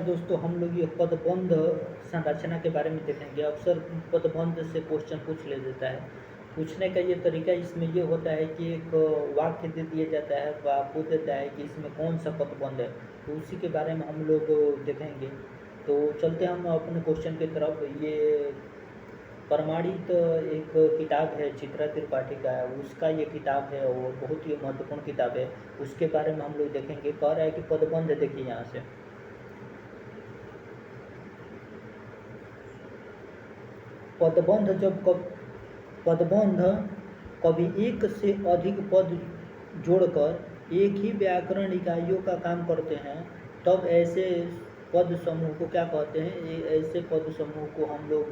दोस्तों हम लोग ये पदबंध संरचना के बारे में देखेंगे। अक्सर पदबंध से क्वेश्चन पूछ ले देता है। पूछने का ये तरीका इसमें ये होता है कि एक वाक्य दे दिया जाता है, पूछ देता है कि इसमें कौन सा पदबंध है, तो उसी के बारे में हम लोग देखेंगे। तो चलते हम अपने क्वेश्चन की तरफ। ये प्रमाणित एक किताब है चित्रा त्रिपाठी का, उसका ये किताब है और बहुत ही महत्वपूर्ण किताब है। उसके बारे में हम लोग देखेंगे। कह रहा है कि पदबंध देखिए यहाँ से, पदबंध पदबंध कभी एक से अधिक पद जोड़कर एक ही व्याकरण इकाइयों का काम करते हैं, तब ऐसे पद समूह को क्या कहते हैं? ऐसे पद समूह को हम लोग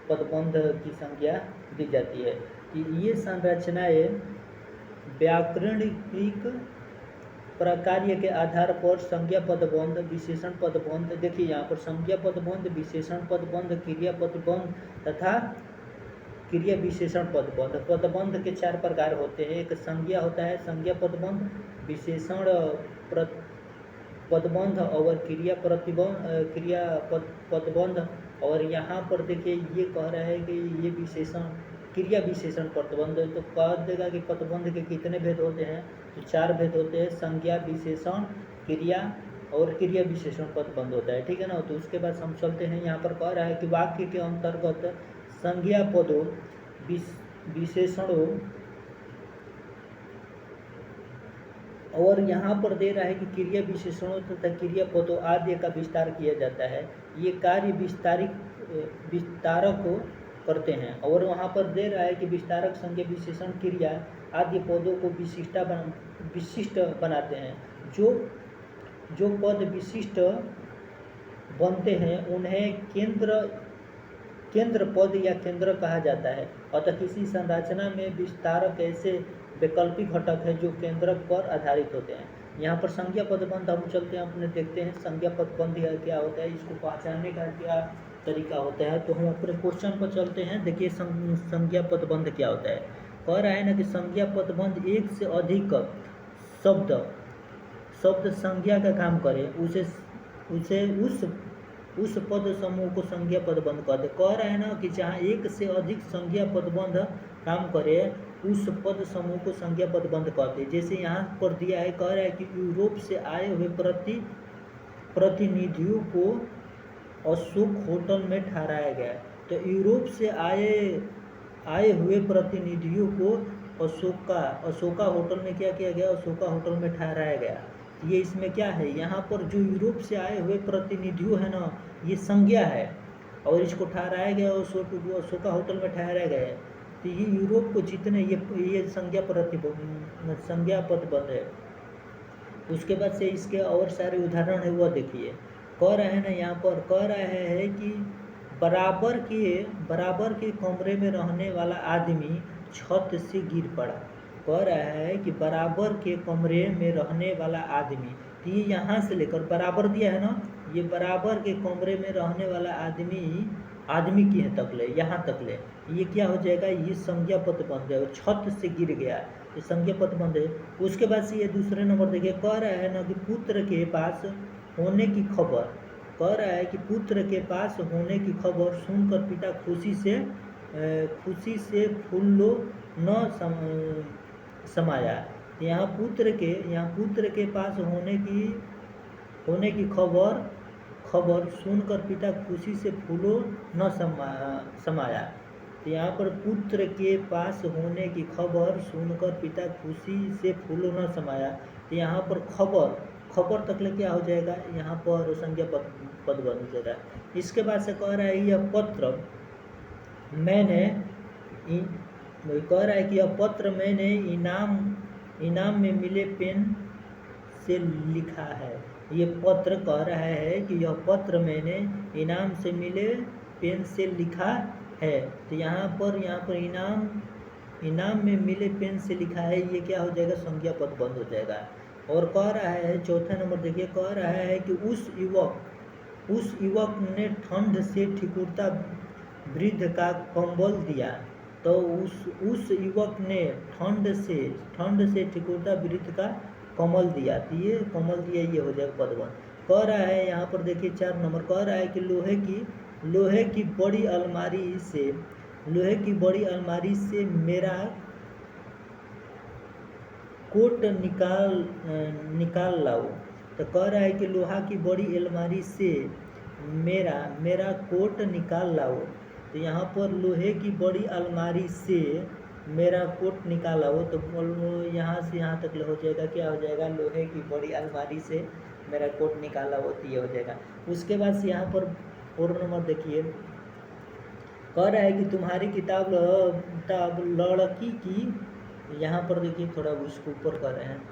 पदबंध की संज्ञा दी जाती है। कि ये संरचनाएं व्याकरणिक प्रकार्य के आधार पर संज्ञा पदबंध, विशेषण पदबंध, देखिए यहाँ पर संज्ञा पदबंध, विशेषण पदबंध, क्रिया पदबंध तथा क्रिया विशेषण पदबंध। पदबंध के 4 प्रकार होते हैं। एक संज्ञा होता है, संज्ञा पदबंध, विशेषण पदबंध और क्रिया पदबंध। और यहाँ पर देखिए ये कह रहा है कि ये विशेषण क्रिया विशेषण पदबंध। तो कह देगा कि पदबंध के कितने भेद होते हैं? तो 4 भेद होते हैं, संज्ञा, विशेषण, क्रिया और क्रिया विशेषण पदबंध होता है। ठीक है ना। तो उसके बाद हम चलते हैं। यहाँ पर कह रहा है कि वाक्य के अंतर्गत संज्ञा पदों, विशेषणों और यहाँ पर दे रहा है कि क्रिया विशेषणों तथा क्रिया पदों आदि का विस्तार किया जाता है। ये कार्य विस्तारक करते हैं। और वहाँ पर दे रहा है कि विस्तारक, संज्ञा, विशेषण, क्रिया आदि पदों को विशिष्ट बनाते हैं। जो पद विशिष्ट बनते हैं उन्हें केंद्र पद या केंद्र कहा जाता है। अतः किसी संरचना में विस्तारक ऐसे वैकल्पिक घटक है जो केंद्रक पर आधारित होते हैं। यहाँ पर संज्ञा पदबंध हम चलते हैं, अपने देखते हैं संज्ञा पदबंध क्या होता है, इसको पहचानने का क्या तरीका होता है। तो हम अपने क्वेश्चन पर चलते हैं। देखिए संज्ञा पदबंध क्या होता है। कह रहा है ना कि संज्ञा पदबंध एक से अधिक शब्द संज्ञा का काम करे, उसे उस पद समूह को संज्ञा पदबंध कहते। कह रहा है ना कि जहाँ एक से अधिक संज्ञा पदबंध काम करे उस पद समूह को संज्ञा पदबंध कहते हैं। जैसे यहाँ पर दिया है, कह रहा है कि यूरोप से आए हुए प्रतिनिधियों को अशोक होटल में ठहराया गया। तो यूरोप से आए हुए प्रतिनिधियों को अशोका होटल में क्या किया गया? अशोका होटल में ठहराया गया। ये इसमें क्या है? यहाँ पर जो यूरोप से आए हुए प्रतिनिधियों है ना, ये संज्ञा है और इसको ठहराया गया अशोका होटल में ठहराया गया। तो ये यूरोप को जितने ये संज्ञा पदबंध है। उसके बाद से इसके और सारे उदाहरण है वो देखिए। कह रहे हैं ना, यहाँ पर कह रहे हैं कि बराबर के कमरे में रहने वाला आदमी छत से गिर पड़ा। कह रहा है कि बराबर के कमरे में रहने वाला आदमी, तो ये यहाँ से लेकर बराबर दिया है ना, ये बराबर के कमरे में रहने वाला आदमी की है तक ले, यहाँ तक ले, ये क्या हो जाएगा? ये संज्ञा पदबंध है। छत से गिर गया, ये संज्ञा पदबंध है। उसके बाद से ये दूसरे नंबर देखिए, कह रहा है ना कि पुत्र के पास होने की खबर, कह रहा है कि पुत्र के पास होने की खबर सुनकर पिता खुशी से फूलो न समाया। यहाँ पुत्र के पास होने की खबर सुनकर पिता खुशी से फूलो न समाया। तो यहाँ पर पुत्र के पास होने की खबर सुनकर पिता खुशी से फूलो न समाया। तो यहाँ पर खबर तक ले क्या हो जाएगा? यहाँ पर संज्ञा पदबंध हो जाएगा। इसके बाद से कह रहा है यह पत्र मैंने इनाम में मिले पेन से लिखा है। ये पत्र कह रहा है कि यह पत्र मैंने इनाम से मिले पेन से लिखा है। तो यहाँ पर इनाम में मिले पेन से लिखा है, ये क्या हो जाएगा? संज्ञा पदबंध हो जाएगा। और कह रहा है चौथा नंबर देखिए, कह रहा है कि उस युवक ने ठंड से ठिठुरता वृद्ध का कंबल दिया। तो उस युवक ने ठंड से ठिठुरता वृद्ध का कमल दिया। तो ये कमल दिया, ये हो जाएगा पदबंध। कह रहा है यहाँ पर देखिए 4 नंबर कह रहा है कि लोहे की बड़ी अलमारी से मेरा कोट निकाल लाओ। तो कह रहा है कि लोहा की बड़ी अलमारी से मेरा कोट निकाल लाओ। तो यहाँ पर लोहे की बड़ी अलमारी से मेरा कोट निकाल लाओ, तो यहाँ से यहाँ तक हो जाएगा, क्या हो जाएगा, लोहे की बड़ी अलमारी से मेरा कोट निकाल लाओ, तो ये हो जाएगा। उसके बाद से यहाँ पर 4 नंबर देखिए, कह रहा है कि तुम्हारी किताब लड़की की, यहाँ पर देखिए थोड़ा उसको ऊपर कर रहे हैं,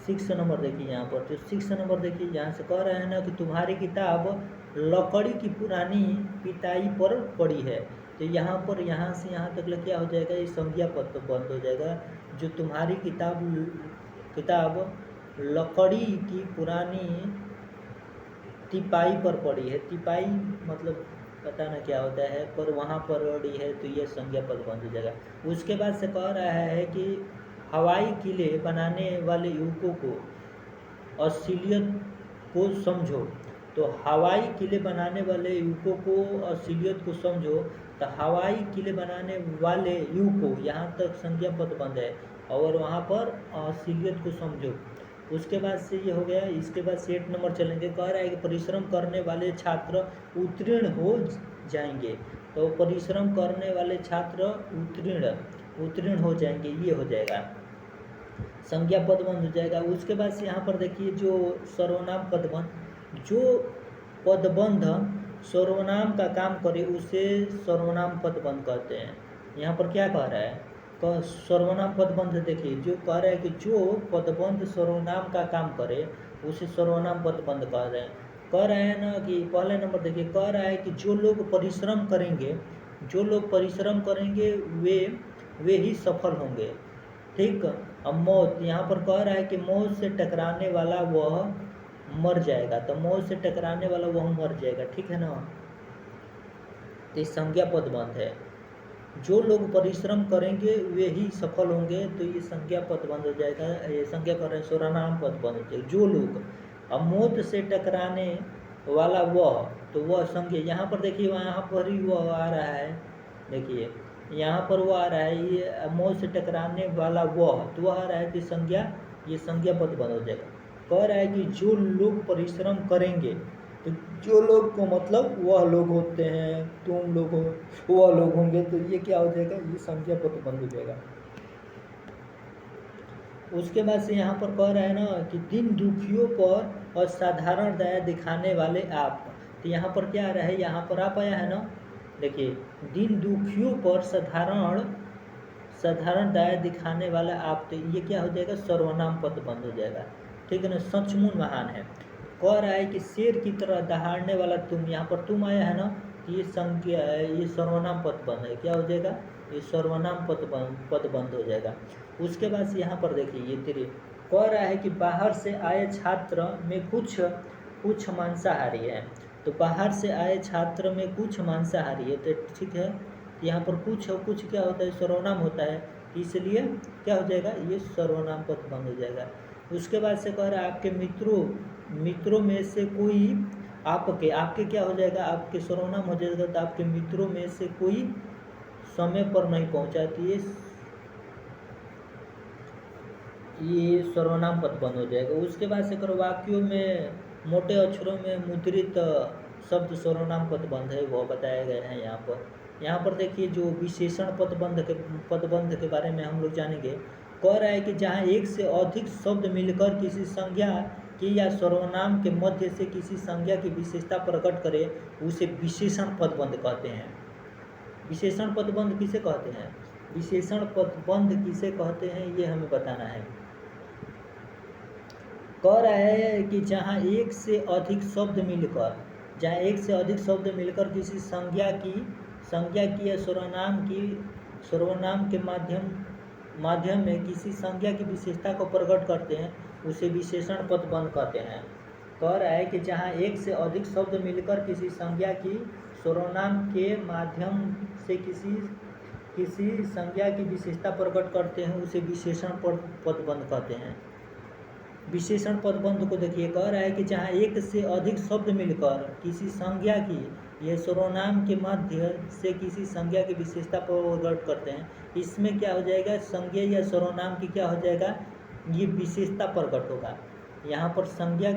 6 नंबर देखिए यहाँ पर, तो 6 नंबर देखिए यहाँ से कह रहे हैं ना कि तुम्हारी किताब लकड़ी की पुरानी पिटाई पर पड़ी है। तो यहाँ पर यहाँ से यहाँ तक क्या हो जाएगा, ये संज्ञा पद तो बंद हो जाएगा। जो तुम्हारी किताब लकड़ी की पुरानी तिपाई पर पड़ी है, तिपाई मतलब पता ना क्या होता है, पर वहाँ पर पड़ी है, तो ये संज्ञा पद बंद हो जाएगा। उसके बाद से कह रहा है कि हवाई किले बनाने वाले युवकों को असलियत को समझो। तो हवाई किले बनाने वाले युवकों को असलियत को समझो। तो हवाई किले बनाने वाले युवकों, यहाँ तक संज्ञा पद बंद है, और वहाँ पर असलियत को समझो। उसके बाद से ये हो गया। इसके बाद से 8 नंबर चलेंगे, कह रहा है कि परिश्रम करने वाले छात्र उत्तीर्ण हो जाएंगे। तो परिश्रम करने वाले छात्र उत्तीर्ण हो जाएंगे, ये हो जाएगा, संज्ञा पदबंध हो जाएगा। उसके बाद से यहाँ पर देखिए जो सर्वनाम पदबंध, जो पदबंध सर्वनाम का काम करे उसे सर्वनाम पदबंध कहते हैं। यहाँ पर क्या कह रहा है, सर्वनाम पदबंध देखिए, जो कह रहा है कि जो पदबंध सर्वनाम का काम करे उसे सर्वनाम पदबंध कह रहे हैं। कह रहे हैं ना कि पहले नंबर देखिए, कह रहा है कि जो लोग परिश्रम करेंगे वे ही सफल होंगे। ठीक। अब मौत, यहाँ पर कह रहा है कि मौत से टकराने वाला वह मर जाएगा। तो मौत से टकराने वाला वह मर जाएगा, ठीक है ना। तो ये संज्ञा पदबंध है। जो लोग परिश्रम करेंगे वे ही सफल होंगे, तो ये संज्ञा पदबंध हो जाएगा। ये संज्ञा कर रहे हैं, सर्वनाम पदबंध हो जाएगा। जो लोग, अब मौत से टकराने वाला वह, तो वह संज्ञा, यहाँ पर देखिए वहाँ पर ही वह आ रहा है, देखिए यहाँ पर वो आ रहा है, ये मौत से टकराने वाला वह, तो वह आ रहा है कि संज्ञा, ये संज्ञा पदबंध हो जाएगा। कह रहा है कि जो लोग परिश्रम करेंगे, तो जो लोग को मतलब वह लोग होते हैं, तुम लोग हो, वह लोग होंगे, तो ये क्या हो जाएगा, ये संज्ञा पदबंध हो जाएगा। उसके बाद से यहाँ पर कह रहा है ना कि दीन दुखियों पर असाधारण दया दिखाने वाले आप। तो यहाँ पर क्या आ रहा है, यहाँ पर आप आया है ना, देखिए दीन दुखियों पर साधारण दया दिखाने वाला आप, तो ये क्या हो जाएगा, सर्वनाम पदबंध हो जाएगा, ठीक है ना। सचमुच महान है। कह रहा है कि शेर की तरह दहाड़ने वाला तुम, यहाँ पर तुम आया है ना, ये संज्ञा, ये सर्वनाम पदबंध है, क्या हो जाएगा, ये सर्वनाम पदबंध हो जाएगा। उसके बाद से यहाँ पर देखिए ये तेरे कह रहा है कि बाहर से आए छात्र में कुछ मांसाहारी है। तो बाहर से आए छात्र में कुछ मांसाहारी है, तो ठीक है, यहाँ पर कुछ क्या होता है, सर्वनाम होता है, इसलिए क्या हो जाएगा, ये सर्वनाम पदबंध हो जाएगा। उसके बाद से कह रहा है आपके मित्रों में से कोई, आपके क्या हो जाएगा, आपके सर्वनाम हो जाएगा। तो आपके मित्रों में से कोई समय पर नहीं पहुंचा, तो ये सर्वनाम पदबंध हो जाएगा। उसके बाद से करो वाक्यों में मोटे अक्षरों में मुद्रित शब्द सर्वनाम पदबंध है, वो बताया गया है यहाँ पर देखिए जो विशेषण पदबंध के बारे में हम लोग जानेंगे। कह रहा है कि जहाँ एक से अधिक शब्द मिलकर किसी संज्ञा की या सर्वनाम के मध्य से किसी संज्ञा की विशेषता प्रकट करे उसे विशेषण पदबंध कहते हैं। विशेषण पदबंध किसे कहते हैं, विशेषण पदबंध किसे कहते हैं, ये हमें बताना है। कह रहा है कि जहाँ एक से अधिक शब्द मिलकर किसी संज्ञा की या सर्वनाम के माध्यम में किसी संज्ञा की विशेषता को प्रकट करते हैं उसे विशेषण पदबंध कहते हैं। कह रहा है कि जहाँ एक से अधिक शब्द मिलकर किसी संज्ञा की सर्वनाम के माध्यम से किसी संज्ञा की विशेषता प्रकट करते हैं उसे विशेषण पदबंध कहते हैं। विशेषण पदबंध को देखिए, कह रहा है कि जहाँ एक से अधिक शब्द मिलकर किसी संज्ञा की ये सर्वनाम के मध्य से किसी संज्ञा की विशेषता पर प्रकट करते हैं, इसमें क्या हो जाएगा, संज्ञा या सर्वनाम की क्या हो जाएगा, ये विशेषता प्रकट होगा। यहाँ पर संज्ञा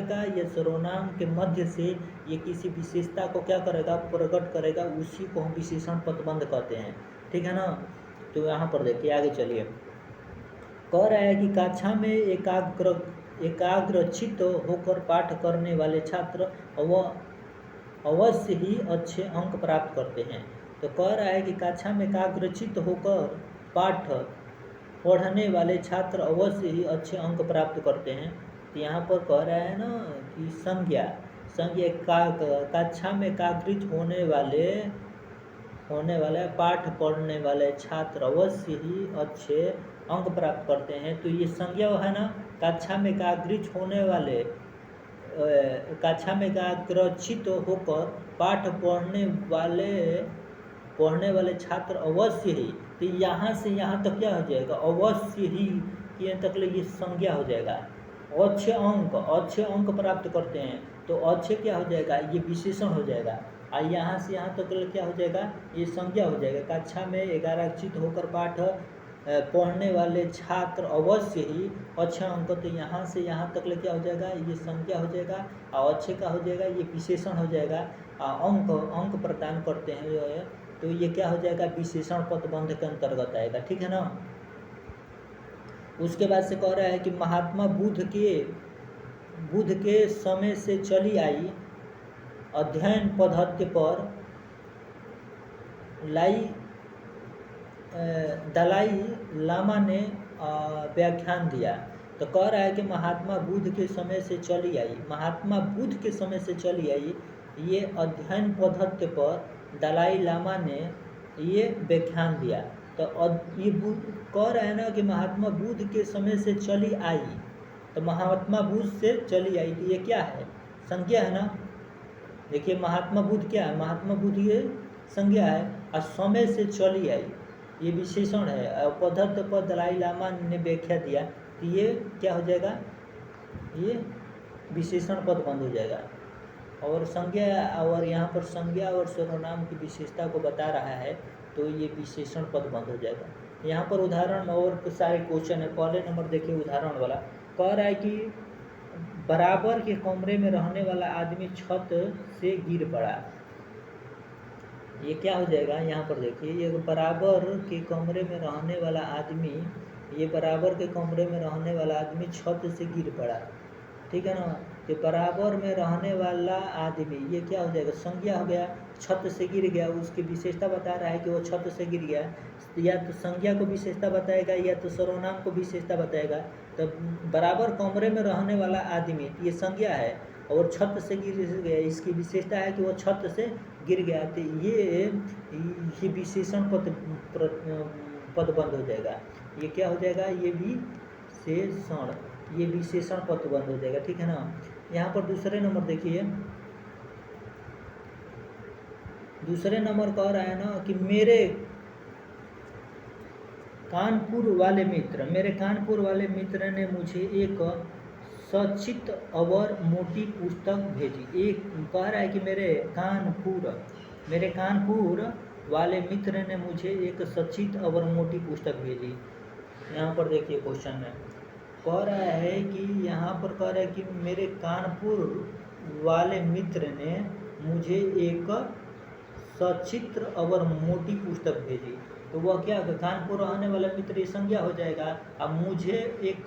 का या सर्वनाम के मध्य से ये किसी विशेषता को क्या करेगा, प्रकट करेगा, उसी को हम विशेषण पदबंध कहते हैं। ठीक है ना। तो यहाँ पर देखिए, आगे चलिए, कह रहा है कि कक्षा में एकाग्रचित्त होकर पाठ करने वाले छात्र अवश्य ही अच्छे अंक प्राप्त करते हैं। तो कह रहा है कि कक्षा में एकाग्रचित्त होकर पाठ पढ़ने वाले छात्र अवश्य ही अच्छे अंक प्राप्त करते हैं। तो यहाँ पर कह रहा है ना कि संज्ञा कक्षा में एकाग्रित होने वाले पाठ पढ़ने वाले छात्र अवश्य ही अच्छे अंक प्राप्त करते हैं। तो ये संज्ञा है ना, कक्षा में एकाग्रित होने वाले कक्षा में एकाग्रचित होकर पाठ पढ़ने वाले छात्र अवश्य ही, तो यहाँ से यहाँ तक क्या हो जाएगा, अवश्य ही ये तक ये संज्ञा हो जाएगा। अच्छे अंक प्राप्त करते हैं, तो अच्छे क्या हो जाएगा, ये विशेषण हो जाएगा। और यहाँ से यहाँ तक क्या हो जाएगा, ये संज्ञा हो जाएगा। कक्षा में एकाग्रचित होकर पाठ पढ़ने वाले छात्र अवश्य ही अच्छे अंक, तो यहाँ से यहाँ तक क्या हो जाएगा, ये संज्ञा हो जाएगा। और अच्छे का हो जाएगा, ये विशेषण हो जाएगा। अंक प्रदान करते हैं जो है, तो ये क्या हो जाएगा, विशेषण पदबंध के अंतर्गत आएगा। ठीक है ना। उसके बाद से कह रहा है कि महात्मा बुद्ध के समय से चली आई अध्ययन पद्धति पर दलाई लामा ने व्याख्यान दिया। तो कह रहा है कि महात्मा बुद्ध के समय से चली आई ये अध्ययन पद्धति पर दलाई लामा ने ये व्याख्यान दिया। तो ये कह रहा है ना कि महात्मा बुद्ध के समय से चली आई, तो महात्मा बुद्ध से चली आई, तो ये क्या है, संज्ञा है ना। देखिए महात्मा बुद्ध क्या है, महात्मा बुद्ध ये संज्ञा है, और समय से चली आई ये विशेषण है। पद्धति पर दलाई लामा ने व्याख्या दिया, तो ये क्या हो जाएगा, ये विशेषण पदबंध हो जाएगा। और संज्ञा, और यहाँ पर संज्ञा और सर्वनाम की विशेषता को बता रहा है, तो ये विशेषण पदबंध हो जाएगा। यहाँ पर उदाहरण और सारे क्वेश्चन है। पहले नंबर देखिए उदाहरण वाला, कह रहा है कि बराबर के कमरे में रहने वाला आदमी छत से गिर पड़ा। ये क्या हो जाएगा, यहाँ पर देखिए, ये बराबर के कमरे में रहने वाला आदमी, ये बराबर के कमरे में रहने वाला आदमी छत से गिर पड़ा। ठीक है ना। तो बराबर में रहने वाला आदमी, ये क्या हो जाएगा, संज्ञा हो गया, छत से गिर गया, उसकी विशेषता बता रहा है कि वो छत से गिर गया। या तो संज्ञा को विशेषता बताएगा या तो सर्वनाम को विशेषता बताएगा। तो बराबर कमरे में रहने वाला आदमी, ये संज्ञा है, और छत से गिर गया, इसकी विशेषता है कि वो छत से गिर गया। तो ये विशेषण पदबंध हो जाएगा। ये क्या हो जाएगा, ये विशेषण पदबंध हो जाएगा। ठीक है ना। यहाँ पर दूसरे नंबर देखिए, दूसरे नंबर कह रहा है ना कि मेरे कानपुर वाले मित्र ने मुझे एक सचित्र और मोटी पुस्तक भेजी। एक कह रहा है कि मेरे कानपुर वाले मित्र ने मुझे एक सचित्र और मोटी पुस्तक भेजी। यहाँ पर देखिए क्वेश्चन में कह रहा है कि यहाँ पर कह रहा है कि मेरे कानपुर वाले मित्र ने मुझे एक सचित्र और मोटी पुस्तक भेजी। तो वह क्या, कानपुर रहने वाला मित्र संज्ञा हो जाएगा। अब मुझे एक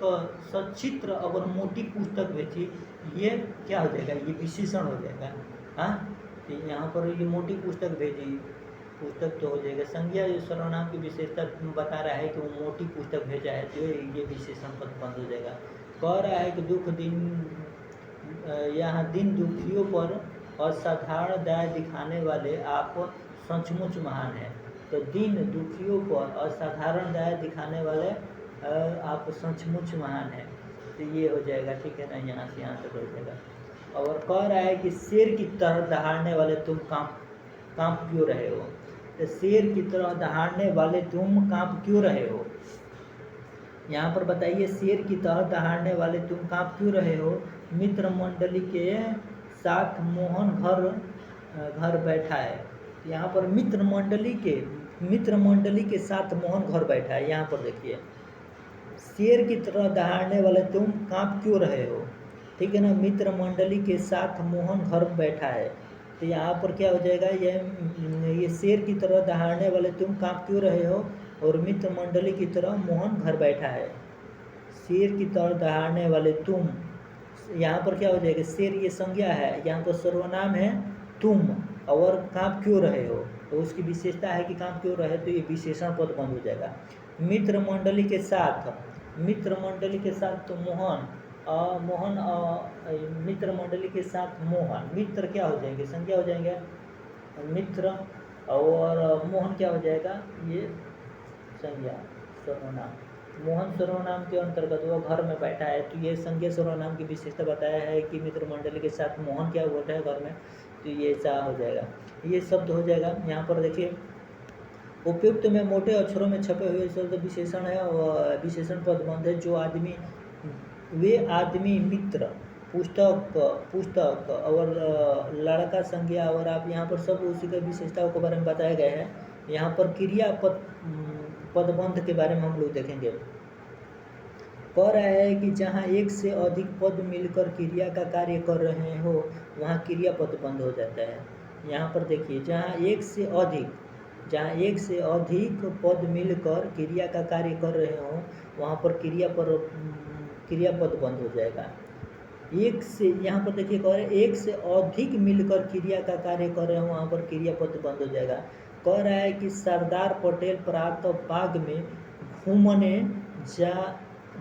सचित्र और मोटी पुस्तक भेजी, ये क्या हो जाएगा, ये विशेषण हो जाएगा। हाँ, तो यहाँ पर ये मोटी पुस्तक भेजी, पुस्तक तो हो जाएगा। संज्ञा जो सर्वनाम की विशेषता बता रहा है कि वो मोटी पुस्तक भेजा है, तो ये विशेषण पदबंध हो जाएगा। कह रहा है कि यहाँ दिन दुखियों पर असाधारण दया दिखाने वाले आप सचमुच महान हैं। तो दिन दुखियों पर असाधारण दया दिखाने वाले आप सचमुच महान हैं, तो ये हो जाएगा। ठीक है ना। यहाँ से यहाँ तक हो जाएगा। और कह रहा है कि शेर की तरह दहाड़ने वाले तुम कांप क्यों रहे हो। तो शेर की तरह दहाड़ने वाले तुम कांप क्यों रहे हो। यहाँ पर बताइए, शेर की तरह दहाड़ने वाले तुम कांप क्यों रहे हो? मित्र मंडली के साथ मोहन घर बैठा है। यहाँ पर मित्र मंडली के साथ मोहन घर बैठा है। यहाँ पर देखिए, शेर की तरह दहाड़ने वाले तुम कांप क्यों रहे हो, ठीक है ना। मित्र मंडली के साथ मोहन घर बैठा है, तो यहाँ पर क्या हो जाएगा, ये शेर की तरह दहाड़ने वाले तुम कांप क्यों रहे हो, और मित्र मंडली की तरह मोहन घर बैठा है। शेर की तरह दहाड़ने वाले तुम, यहाँ पर क्या हो जाएगा, शेर ये संज्ञा है, यहाँ पर सर्वनाम है तुम, और कांप क्यों रहे हो, तो उसकी विशेषता है कि कांप क्यों रहे, तो ये विशेषण पद बंद हो जाएगा। मित्र मंडली के साथ तो मित्र मंडली के साथ मोहन, मित्र क्या हो जाएंगे, संज्ञा हो जाएंगे मित्र, और मोहन क्या हो जाएगा, ये संज्ञा सर्वनाम। मोहन सर्वनाम के अंतर्गत वो घर में बैठा है, तो ये संज्ञा सर्वनाम की विशेषता बताया है कि मित्र मंडली के साथ मोहन क्या बैठा है घर में, तो ये ऐसा हो जाएगा, ये शब्द हो जाएगा। यहाँ पर देखिए, उपयुक्त में मोटे अक्षरों में छपे हुए शब्द विशेषण है और विशेषण पदबंध है। जो आदमी, वे आदमी, मित्र, पुस्तक और लड़का संज्ञा, और आप यहाँ पर सब उसी के विशेषताओं के बारे में बताया गया है। यहाँ पर क्रिया पदबंध के बारे में हम लोग देखेंगे। कह रहा है कि जहाँ एक से अधिक पद मिलकर क्रिया का कार्य कर रहे हो, वहाँ क्रिया पदबंध हो जाता है। यहाँ पर देखिए, जहाँ एक से अधिक पद मिलकर क्रिया का कार्य कर रहे हो, वहाँ पर क्रिया पद बंद हो जाएगा। एक से, यहाँ पर देखिए कह रहे एक से अधिक मिलकर क्रिया का कार्य कर रहे हो, वहाँ पर क्रिया पद बंद हो जाएगा। कह रहा है कि सरदार पटेल प्रातः बाग में घूमने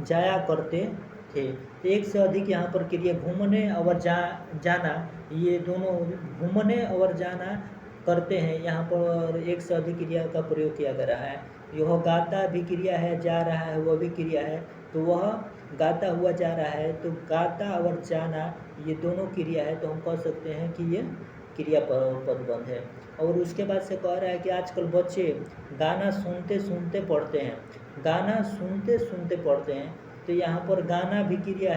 जाया करते थे। एक से अधिक यहाँ पर क्रिया घूमने और जाना, ये दोनों घूमने और जाना करते हैं, यहाँ पर एक से अधिक क्रिया का प्रयोग किया जा रहा है। यह गाता भी क्रिया है, जा रहा है वह भी क्रिया है, तो वह गाता हुआ जा रहा है, तो गाता और जाना ये दोनों क्रिया है, तो हम कह सकते हैं कि ये क्रिया पदबंध है। और उसके बाद से कह रहा है कि आजकल बच्चे गाना सुनते सुनते पढ़ते हैं, तो यहाँ पर गाना भी क्रिया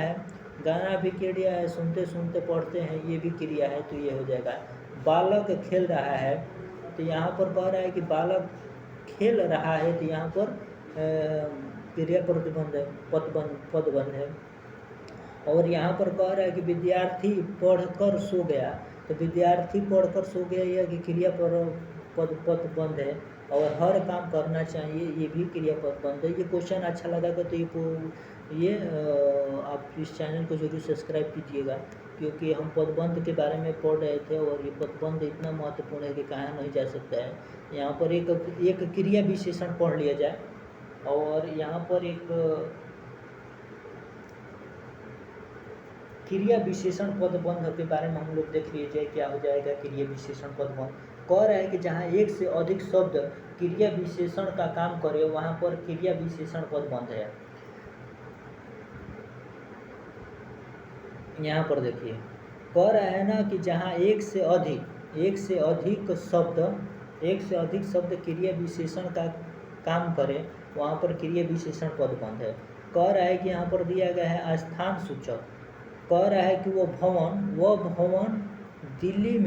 है, सुनते सुनते पढ़ते हैं ये भी क्रिया है, तो ये हो जाएगा। बालक खेल रहा है, तो यहाँ पर कह रहा है कि बालक खेल रहा है, तो यहाँ पर क्रिया पदबंध है। और यहाँ पर कह रहा है कि विद्यार्थी पढ़कर सो गया, तो विद्यार्थी पढ़कर सो गया यह कि क्रिया पदबंध है। और हर काम करना चाहिए, ये भी क्रिया पदबंध है। ये क्वेश्चन अच्छा लगा तो ये आप इस चैनल को जरूर सब्सक्राइब कीजिएगा, क्योंकि हम पदबंध के बारे में पढ़ रहे थे, और ये पदबंध इतना महत्वपूर्ण है कि कहा नहीं जा सकता है। यहाँ पर एक क्रिया विशेषण पढ़ लिया जाए, और यहाँ पर एक क्रिया विशेषण पदबंध के बारे में हम लोग देख लीजिए क्या हो जाएगा क्रिया विशेषण पदबंध। कह रहा है कि जहाँ एक से अधिक शब्द क्रिया विशेषण का काम करे, वहाँ पर क्रिया विशेषण पदबंध है। यहाँ पर देखिए, कह रहा है ना कि जहाँ एक से अधिक शब्द क्रिया विशेषण का काम करे, वहाँ पर क्रिया विशेषण पदबंध है। कह रहा है कि यहाँ पर दिया गया है स्थान सूचक। कह रहा है कि वह भवन दिल्ली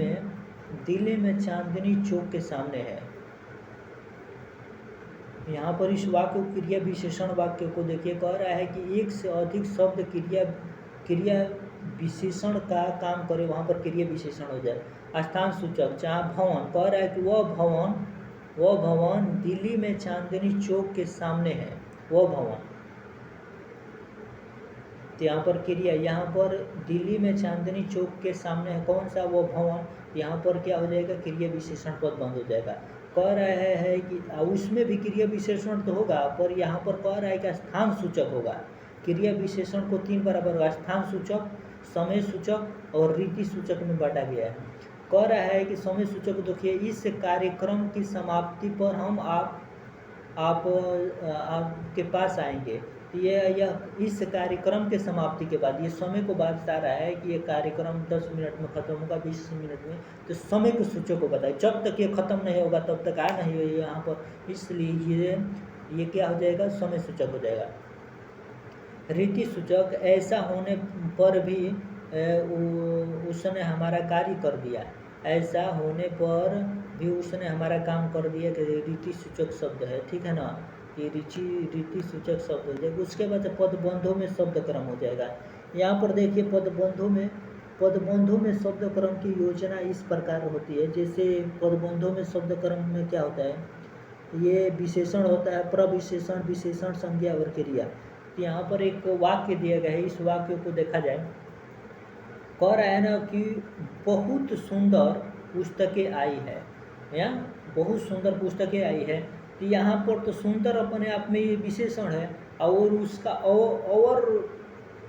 में चांदनी चौक के सामने है। यहाँ पर इस वाक्य क्रिया विशेषण वाक्य को देखिए, कह रहा है कि एक से अधिक शब्द क्रिया विशेषण का काम करे, वहाँ पर क्रिया विशेषण हो जाए। स्थान सूचक, जहाँ भवन, कह रहा है कि वह भवन दिल्ली में चांदनी चौक के सामने है, वह भवन, तो यहाँ पर क्रिया, यहाँ पर दिल्ली में चांदनी चौक के सामने है, कौन सा, वो भवन, यहाँ पर क्या हो जाएगा, क्रिया विशेषण पद बंद हो जाएगा। कह रहा है कि उसमें भी क्रिया विशेषण तो होगा, पर यहाँ पर कह रहा है कि स्थान सूचक होगा। क्रिया विशेषण को 3 बराबर होगा, स्थान सूचक, समय सूचक और रीति सूचक में बांटा गया है। कह रहा है कि समय सूचक देखिए, इस कार्यक्रम की समाप्ति पर हम आपके पास आएंगे, यह इस कार्यक्रम के समाप्ति के बाद, ये समय को बता रहा है कि ये कार्यक्रम 10 मिनट में खत्म होगा, 20 मिनट में, तो समय को सूचक को बताए, जब तक ये खत्म नहीं होगा तब तक नहीं होगा यहाँ पर, इसलिए ये क्या हो जाएगा, समय सूचक हो जाएगा। रीति सूचक ऐसा होने पर भी उसने हमारा कार्य कर दिया, ऐसा होने पर भी उसने हमारा काम कर दिया कि रीति सूचक शब्द है, ठीक है ना। ये रीति सूचक शब्द हो जाएगा। उसके बाद पदबंधों में शब्द क्रम हो जाएगा। यहाँ पर देखिए पदबंधों में शब्द क्रम की योजना इस प्रकार होती है। जैसे पदबंधों में शब्द क्रम में क्या होता है, ये विशेषण होता है, प्रविशेषण, विशेषण, संज्ञा और क्रिया। तो यहाँ पर एक वाक्य दिया गया है, इस वाक्य को देखा जाए। कह रहा है ना कि बहुत सुंदर पुस्तकें आई है, या बहुत सुंदर पुस्तकें आई है। तो यहाँ पर तो सुंदर अपने आप में ये विशेषण है, और उसका और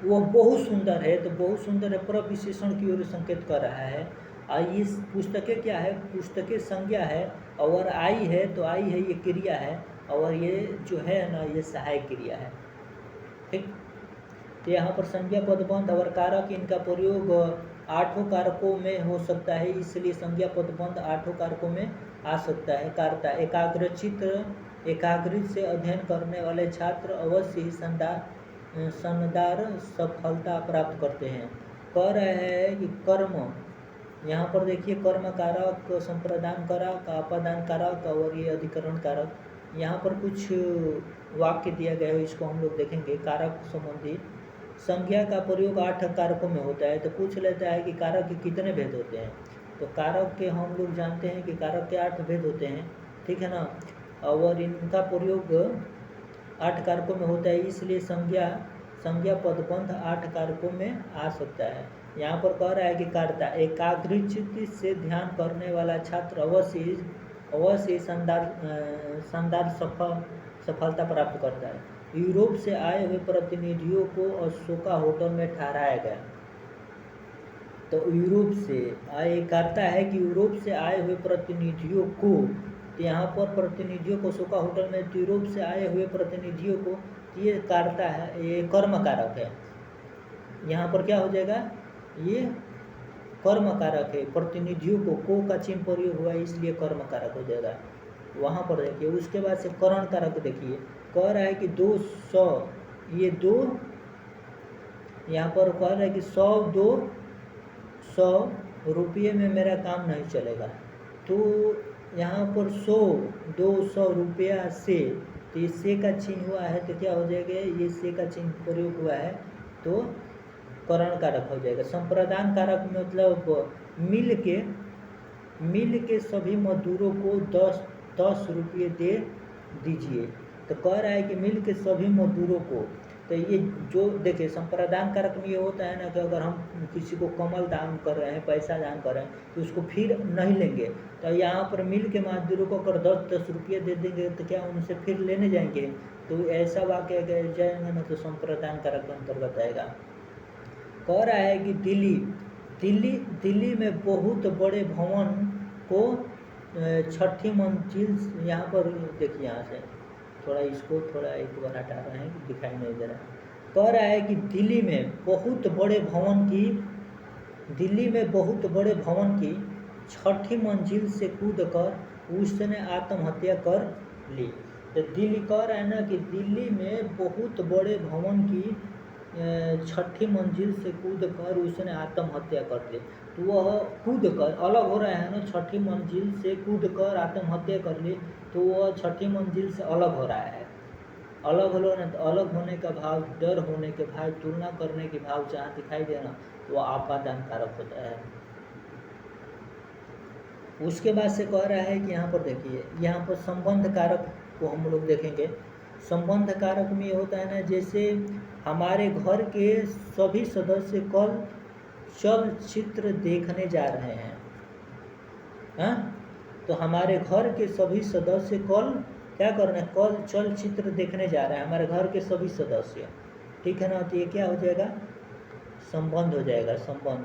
वो बहुत सुंदर है, तो बहुत सुंदर है प्रविशेषण की ओर संकेत कर रहा है। और ये पुस्तकें क्या है, पुस्तकें संज्ञा है, और आई है तो आई है ये क्रिया है, और ये जो है ना ये सहायक क्रिया है, ठीक। तो यहाँ पर संज्ञा, पदबंध और कारक, इनका प्रयोग 8 कारकों में हो सकता है, इसलिए संज्ञा पदबंध 8 कारकों में आ सकता है। कारता, एकाग्रित से अध्ययन करने वाले छात्र अवश्य ही शानदार सफलता प्राप्त करते हैं। कह रहे हैं कि कर्म, यहाँ पर देखिए कर्म कारक, संप्रदान कारक, आपादान कारक और ये अधिकरण कारक। यहाँ पर कुछ वाक्य दिया गया है, इसको हम लोग देखेंगे। कारक संबंधी संज्ञा का प्रयोग 8 कारकों में होता है। तो पूछ लेता है कि कारक के कितने भेद होते हैं। तो कारक के हम लोग जानते हैं कि कारक के 8 भेद होते हैं, ठीक है ना। और इनका प्रयोग 8 कारकों में होता है, इसलिए संज्ञा पदबंध 8 कारकों में आ सकता है। यहाँ पर कह रहा है कि कर्ता, एकाग्रचित्त से ध्यान करने वाला छात्र अवश्य शानदार सफलता प्राप्त करता है। यूरोप से आए हुए प्रतिनिधियों को अशोका होटल में ठहराया गया। तो यूरोप से आए, करता है कि यूरोप से आए हुए प्रतिनिधियों को, तो यहाँ पर प्रतिनिधियों को अशोका होटल में, यूरोप से आए हुए प्रतिनिधियों को, ये करता है, ये कर्म कारक है। यहाँ पर क्या हो जाएगा, ये कर्म कारक है। प्रतिनिधियों को का चिन्ह प्रयोग हुआ है, इसलिए कर्म कारक हो जाएगा। वहाँ पर देखिए। उसके बाद से करण कारक देखिए, कह रहा है कि 200, ये 2, यहाँ पर कह रहा है कि 200 रुपये में मेरा काम नहीं चलेगा। तो यहाँ पर 200 रुपया से, तो ये से का चिन्ह हुआ है, तो क्या हो जाएगा, ये से का चिन्ह प्रयोग हुआ है, तो करण कारक हो जाएगा। संप्रदान कारक मतलब मिल के सभी मजदूरों को 10 रुपये दे दीजिए। तो कह रहा है कि मिल के सभी मजदूरों को, तो ये जो देखिए संप्रदान कारक में ये होता है ना कि अगर हम किसी को कमल दान कर रहे हैं, पैसा दान कर रहे हैं, तो उसको फिर नहीं लेंगे। तो यहाँ पर मिल के मजदूरों को अगर 10 रुपये दे देंगे, तो क्या उनसे फिर लेने जाएंगे, तो ऐसा वाक्य जाएंगे ना, तो संप्रदान कारक के अंतर्गत आएगा। कह रहा है कि दिल्ली में बहुत बड़े भवन को 6ठी मंजिल, यहाँ पर देखिए, यहाँ से थोड़ा इसको थोड़ा एक बार हटा रहे हैं, दिखाई नहीं दे रहा है। कह रहा है कि दिल्ली में बहुत बड़े भवन की 6ठी मंजिल से कूदकर उसने आत्महत्या कर ली। तो दिल्ली कह रहा है ना कि दिल्ली में बहुत बड़े भवन की 6ठी मंजिल से कूदकर उसने आत्महत्या कर ली। तो वह कूदकर अलग हो रहा है ना, 6ठी मंजिल से कूदकर आत्महत्या कर ली, तो वह 6ठी मंजिल से अलग हो रहा है। अलग होने का भाव, डर होने के भाव, तुलना करने के भाव जहाँ दिखाई देना, वह आपादान कारक होता है। उसके बाद से कह रहा है कि यहाँ पर देखिए, यहाँ पर संबंध कारक को हम लोग देखेंगे। संबंध कारक में होता है ना, जैसे हमारे घर के सभी सदस्य कल चलचित्र देखने जा रहे हैं, हाँ। तो हमारे घर के सभी सदस्य कल क्या कर रहे हैं, कल चलचित्र देखने जा रहे हैं, हमारे घर के सभी सदस्य, ठीक है ना। तो ये क्या हो जाएगा, संबंध हो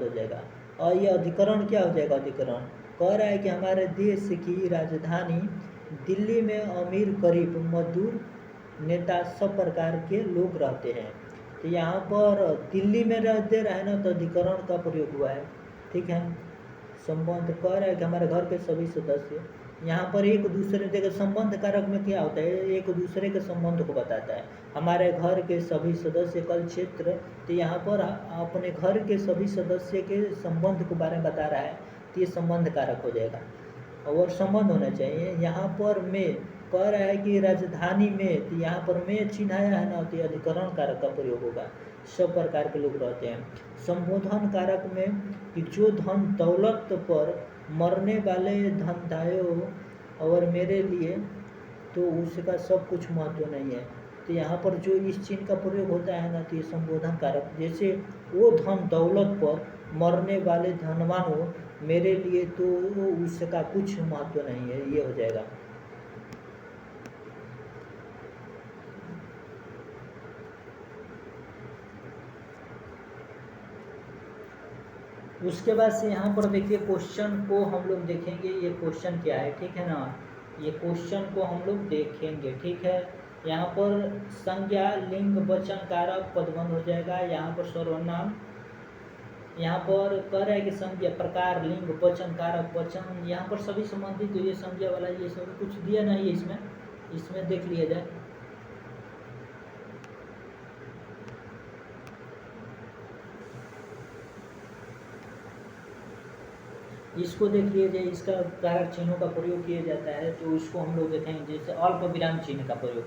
जाएगा। और ये अधिकरण क्या हो जाएगा, अधिकरण कह रहा है कि हमारे देश की राजधानी दिल्ली में अमीर, गरीब, मजदूर, नेता, सब प्रकार के लोग रहते हैं। तो यहाँ पर दिल्ली में रहते रहे ना, तो अधिकरण का प्रयोग हुआ है, ठीक है। संबंध कह रहा है कि हमारे घर के सभी सदस्य, यहाँ पर एक दूसरे देखो संबंध कारक में क्या होता है, एक दूसरे के संबंध को बताता है। हमारे घर के सभी सदस्य कल क्षेत्र, तो यहाँ पर अपने घर के सभी सदस्य के संबंध के बारे में बता रहा है, तो ये संबंध कारक हो जाएगा और संबंध होना चाहिए। यहाँ पर में कह रहा है कि राजधानी में, तो यहाँ पर में चिन्हाया है ना, तो अधिकरण कारक का प्रयोग होगा। सब प्रकार के लोग रहते हैं। संबोधन कारक में कि जो धन दौलत पर मरने वाले धनदायों और मेरे लिए, तो उसका सब कुछ महत्व नहीं है। तो यहाँ पर जो इस चिन्ह का प्रयोग होता है ना, तो ये संबोधन कारक, जैसे वो धन दौलत पर मरने वाले धनवानों मेरे लिए, तो उसका कुछ महत्व नहीं है, ये हो जाएगा। उसके बाद से यहाँ पर देखिए क्वेश्चन को हम लोग देखेंगे, ये क्वेश्चन क्या है, ठीक है ना। ये क्वेश्चन को हम लोग देखेंगे, ठीक है। यहाँ पर संज्ञा लिंग वचन कारक पदबंध हो जाएगा। यहाँ पर सर्वनाम, यहाँ पर कह रहा है कि संज्ञा प्रकार लिंग वचन कारक वचन, यहाँ पर सभी संबंधित, तो ये संज्ञा वाला ये सब कुछ दिया नहीं है इसमें देख लिया जाए। इसको देख लिया जाए, इसका कारक चिन्हों का प्रयोग किया जाता है, तो इसको हम लोग देखेंगे। जैसे अल्प विराम चिन्ह का प्रयोग,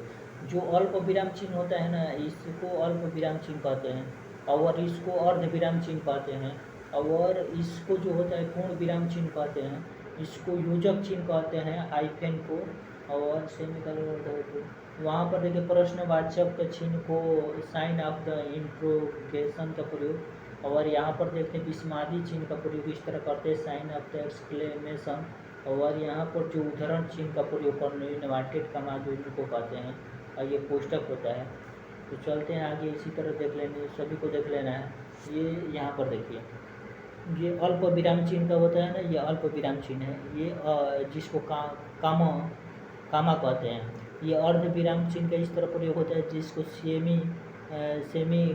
जो अल्प विराम चिन्ह होता है ना, इसको अल्प विराम चिन्ह कहते हैं, और इसको अर्ध विराम चिन्ह कहते हैं, और इसको जो होता है पूर्ण विराम चिन्ह कहते हैं, इसको योजक चिन्ह कहते हैं, हाइफेन को, और सेमीकोलन। वहाँ पर देखिए प्रश्नवाचक चिन्ह को साइन ऑफ द इंट्रोगेशन का प्रयोग, और यहाँ पर देखते हैं विस्मादी चिन्ह का प्रयोग इस तरह करते हैं, साइन ऑफ द एक्सक्लेमेशन, और यहाँ पर जो उदाहरण चिन्ह का प्रयोग करने इन्वर्टेड कमा जो इनको कहते हैं, और ये कोष्टक होता है। तो चलते हैं आगे, इसी तरह देख लेंगे, सभी को देख लेना है। ये यहाँ पर देखिए, ये अल्प विराम चिन्ह का होता है ना, ये अल्प विराम चिन्ह है, ये जिसको कामा कहते हैं। ये अर्ध विराम चिन्ह का इस तरह प्रयोग होता है, जिसको सेमी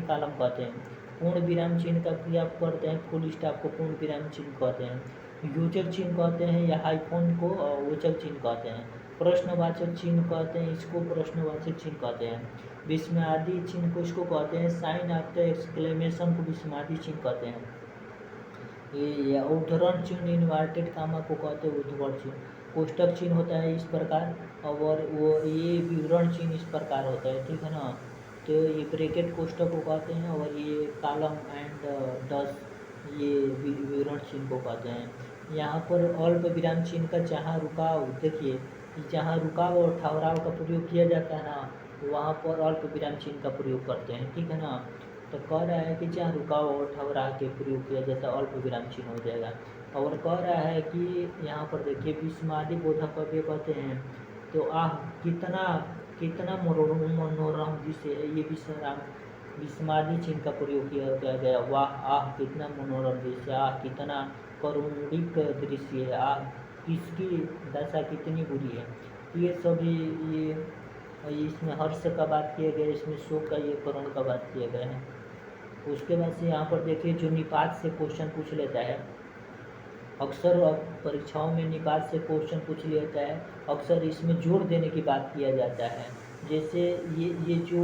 कालम कहते हैं। पूर्ण विराम चिन्ह का क्रिया करते हैं, फुल स्टॉप को पूर्ण विराम चिन्ह कहते हैं। योजक चिन्ह कहते हैं, या हाइफोन को वोचक चिन्ह कहते हैं। प्रश्नवाचक चिन्ह कहते हैं, इसको प्रश्नवाचक चिन्ह कहते हैं। विस्मयादि चिन्ह को इसको कहते हैं, साइन ऑफ द एक्सक्लेमेशन को विस्मयादि चिन्ह कहते हैं। ये उद्धरण चिन्ह इन्वर्टेड कामा को कहते हैं उद्धरण चिन्ह। कोष्टक चिन्ह होता है इस प्रकार, और वो ये विवरण चिन्ह इस प्रकार होता है, ठीक है ना। तो ये ब्रैकेट कोष्टक को कहते हैं, और ये कॉलम एंड डस ये विवरण चिन्ह को कहते हैं। यहाँ पर अल्प विराम चिन्ह का जहाँ रुकाव, देखिए जहाँ रुकाव और ठहराव का प्रयोग किया जाता है ना, वहाँ पर अल्प विराम चिन्ह का प्रयोग करते हैं, ठीक है ना। तो कह रहा है कि जहाँ रुकाव और ठहराव के प्रयोग किया जाता है, अल्प विराम चिन्ह हो जाएगा। और कह रहा है कि यहाँ पर देखिए विस्मादी बोधक अव्यय कहते हैं, तो कितना मनोरम दृश्य है, ये विस्मादी चिन्ह का प्रयोग किया गया। वाह आह कितना मनोरम दृश्य, आह कितना करुणिक दृश्य है, आह किसकी दशा कितनी बुरी है। ये सभी ये इसमें हर्ष का बात किया गया, इसमें शोक का, ये करुण का बात किया गया है। उसके बाद से यहाँ पर देखिए जो निपात से क्वेश्चन पूछ लेता है, अक्सर परीक्षाओं में निपात से क्वेश्चन पूछ लेता है, अक्सर इसमें जोड़ देने की बात किया जाता है। जैसे ये जो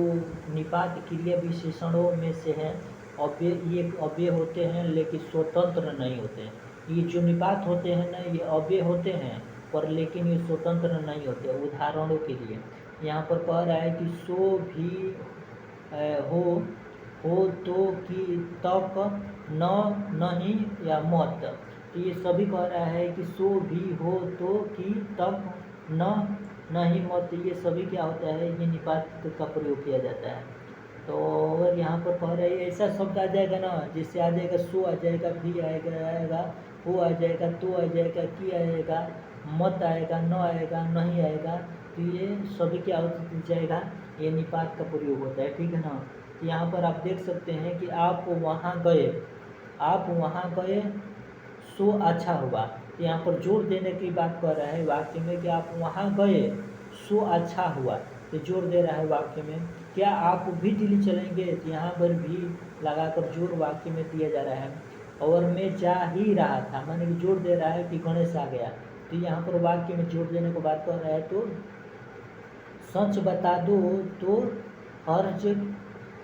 निपात क्रिया विशेषणों में से है, ये अव्यय होते हैं लेकिन स्वतंत्र नहीं होते हैं। ये जो निपात होते हैं ना, ये अव्यय होते हैं पर लेकिन ये स्वतंत्र नहीं होते। उदाहरणों के लिए यहाँ पर कह रहा है कि सो भी हो तो कि तक न नहीं या मत, तो ये सभी कह रहा है कि सो भी हो तो कि तक न नहीं मत, ये सभी क्या होता है, ये निपात का प्रयोग किया जाता है। तो अगर यहाँ पर कह रहा है ऐसा शब्द आ जाएगा ना, जिससे आ जाएगा सो आ जाएगा, भी आएगा, हो आ जाएगा, तो आ जाएगा, की आएगा, मत आएगा, न आएगा, नहीं आएगा, तो ये सभी क्या हो जाएगा, ये निपात का प्रयोग होता है, ठीक है ना। तो यहाँ पर आप देख सकते हैं कि आप वहाँ गए सो अच्छा हुआ। तो यहाँ पर जोर देने की बात कर रहा है वाक्य में कि आप वहाँ गए सो अच्छा हुआ, तो जोर दे रहा है वाक्य में। क्या आप भी दिल्ली चलेंगे, तो यहाँ पर भी लगाकर जोर वाक्य में दिया जा रहा है। और मैं जा ही रहा था, माने कि जोर दे रहा है कि गणेश आ गया, तो यहाँ पर वाक्य में जोड़ देने को बात कर रहा है, तो सच बता दो तो हर्ज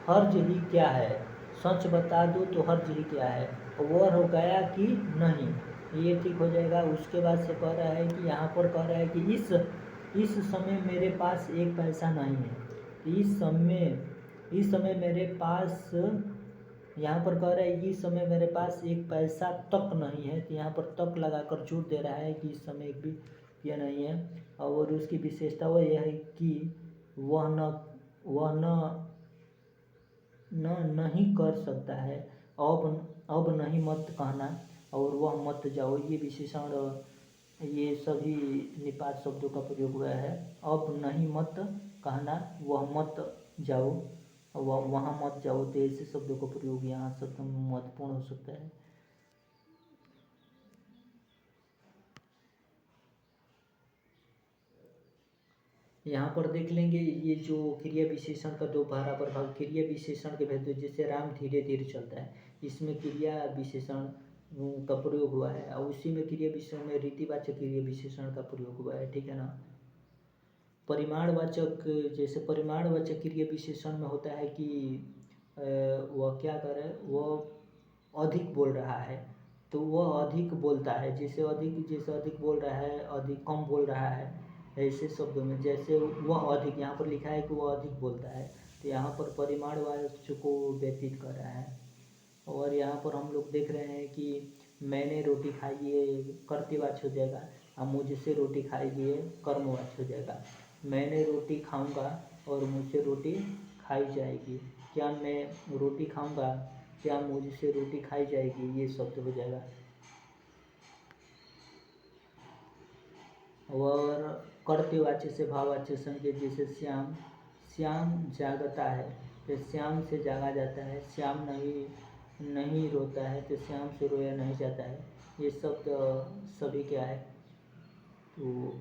हर्ज ही क्या है, सच बता दो तो हर्ज ही क्या है, वह हो गया कि नहीं, ये ठीक हो जाएगा। उसके बाद से कह रहा है कि यहाँ पर कह रहा है कि इस समय मेरे पास एक पैसा नहीं है, इस समय मेरे पास, यहाँ पर कह रहा है कि इस समय मेरे पास एक पैसा तक नहीं है, तो यहाँ पर तक लगाकर जोड़ दे रहा है कि इस समय एक भी यह नहीं है। और उसकी विशेषता वह यह है कि वह नहीं कर सकता है, अब नहीं मत कहना, और वह मत जाओ, ये विशेषण ये सभी निपात शब्दों का प्रयोग हुआ है। अब नहीं मत कहना, वह मत जाओ, वहाँ मत जाओ, तो ऐसे शब्दों का प्रयोग यहाँ शब्द महत्वपूर्ण हो सकता है। यहाँ पर देख लेंगे ये जो क्रिया विशेषण का दो बराबर भाग, क्रिया विशेषण के भेद, जैसे राम धीरे धीरे चलता है, इसमें क्रिया विशेषण का प्रयोग हुआ है, और उसी में क्रिया विशेषण में रीतिवाचक क्रिया विशेषण का प्रयोग हुआ है, ठीक है ना। परिमाणवाचक, जैसे परिमाणवाचक क्रिया विशेषण में होता है कि वह क्या करे, वह अधिक बोल रहा है, तो वह अधिक बोलता है, जैसे अधिक बोल रहा है, अधिक कम बोल रहा है, ऐसे शब्दों में, जैसे वह अधिक, यहाँ पर लिखा है कि वह अधिक बोलता है, तो यहाँ पर परिमाणवाचक को व्यतीत कर रहा है। और यहाँ पर हम लोग देख रहे हैं कि मैंने रोटी खाई, ये कर्तृवाच्य हो जाएगा, अब मुझसे रोटी खाई, ये कर्मवाच्य हो जाएगा। मैंने रोटी खाऊंगा और मुझसे रोटी खाई जाएगी, क्या मैं रोटी खाऊंगा, क्या मुझसे रोटी खाई जाएगी, ये शब्द हो जाएगा। और कर्तृवाच्य से भाववाच्य संकेत, जैसे श्याम जागता है, तो श्याम से जागा जाता है, श्याम नहीं रोता है, तो श्याम से रोया नहीं जाता है, ये शब्द सभी क्या है, तो